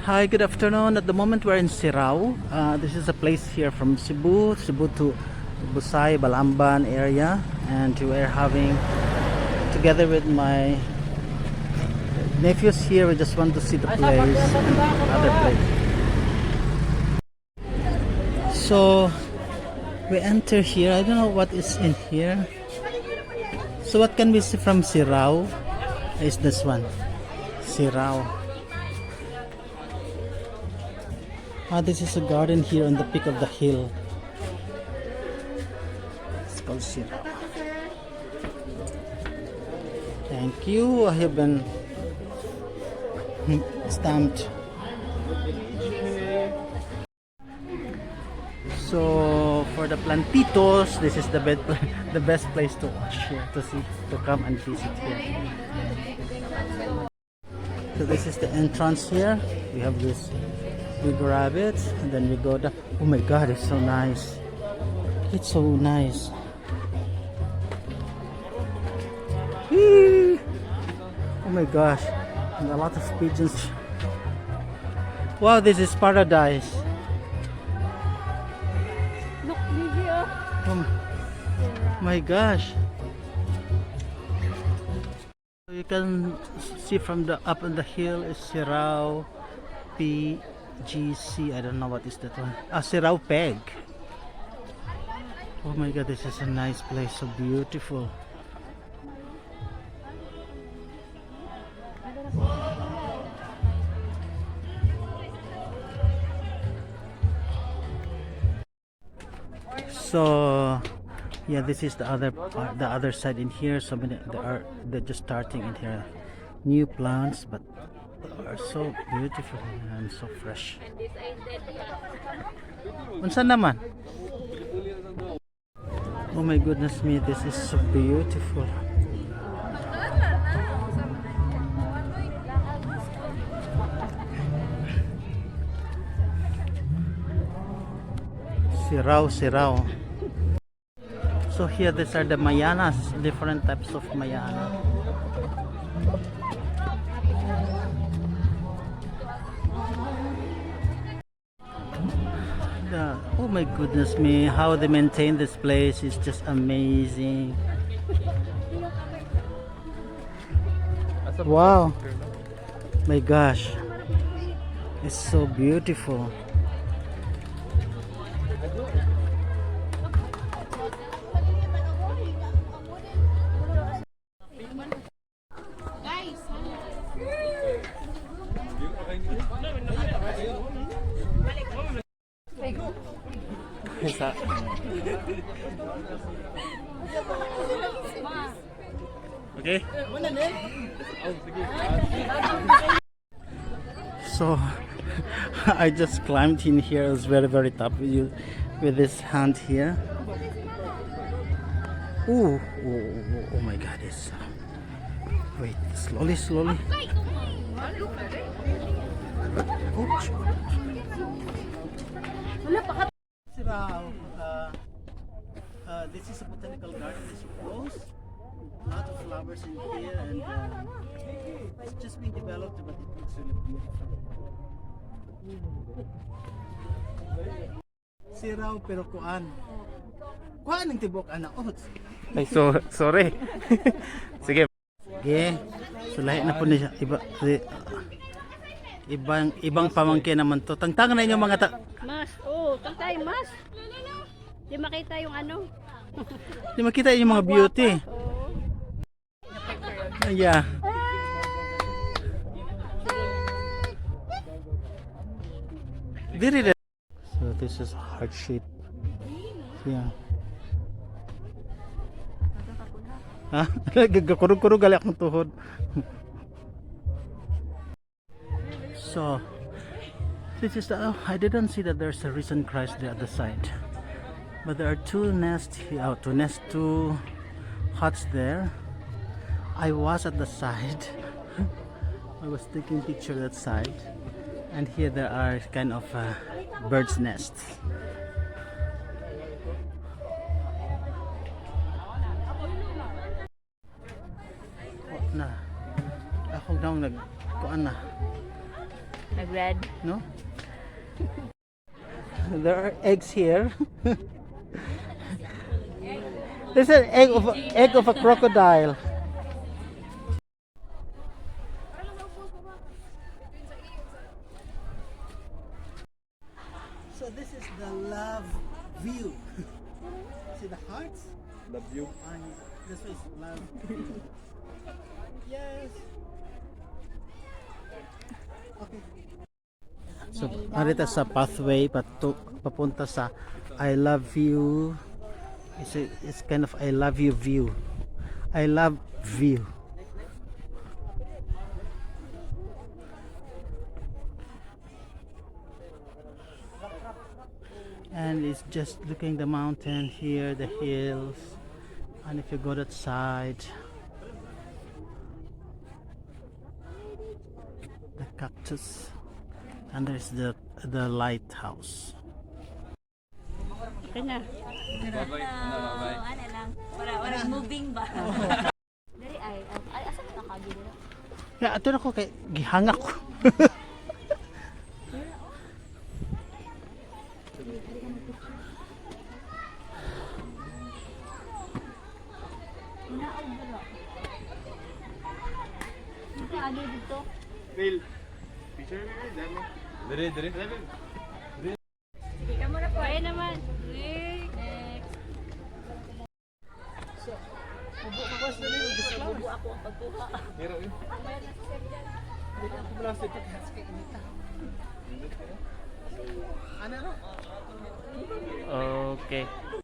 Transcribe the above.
Hi, good afternoon. At the moment we're in Sirao. This is a place here from Cebu to Busay, Balamban area, and we're having, together with my nephews here, we just want to see the place and other place. So we enter here. I don't know what is in here. So what can we see from Sirao is this one, Sirao. This is a garden here on the peak of the hill. It's called Sirao. Thank you. I have been stamped. So for the plantitos, this is the best place to watch here, to come and visit here. So this is the entrance here. We have this big rabbit, and then we go down. Oh my god, it's so nice. It's so nice. Whee! Oh my gosh, and a lot of pigeons. Wow, this is paradise. Look, video. Oh my gosh. You can see from the up on the hill is Sirao PGC. I don't know what is that one. Sirao Peg. Oh my god, this is a nice place, so beautiful. So yeah, this is the other part, the other side in here. So many they're just starting in here, new plants, but are so beautiful and so fresh. Unsa naman? Oh my goodness me, this is so beautiful. Sirao. So here, these are the mayanas, different types of mayana. Oh my goodness me, how they maintain this place is just amazing. Wow, my gosh, it's so beautiful. Okay. So I just climbed in here. It's very tough with this hand here. Ooh, oh my god, it's wait, slowly. Oops. This is a botanical garden, I suppose. A lot of flowers in here, and it's just being developed, but it looks really beautiful. Sirao pero kuan ang tibok ana oats. Ay, sorry. Sige. Okay. So lahi na po niya ibang pamangkin naman to. Tangtangan na inyo mga Mas, tantay, mas. Di makita yung ano. Di makita yung mga beauty. Yeah. Very. So this is heart shape. Yeah. Gagkurug-kurug gali akong tuhod. So this is the I didn't see that there's a risen Christ there at the side. But there are two huts there. I was at the side. I was taking picture that side, and here there are kind of bird's nests. Ako daw nagkuan na. Nag-red. No? There are eggs here. There's an egg of a crocodile. So this is the love view. See the hearts? Love you. And this is love view. Yes. Okay. So, narito sa pathway papunta sa I love you. It's kind of I love you view. I love view. And it's just looking the mountain here, the hills, and if you go that side, the cactus, and there's the lighthouse. Okay na. Ano lang, para moving ba? Dari ay asa ka nakagi dito? Yeah, ato na ko kay gihangak ko. Ano dito? Phil. Picture Dire, dire. Ika mo na po. Ayan naman. Next. Bubo ako ang pagkuha. Hero yun. Okay.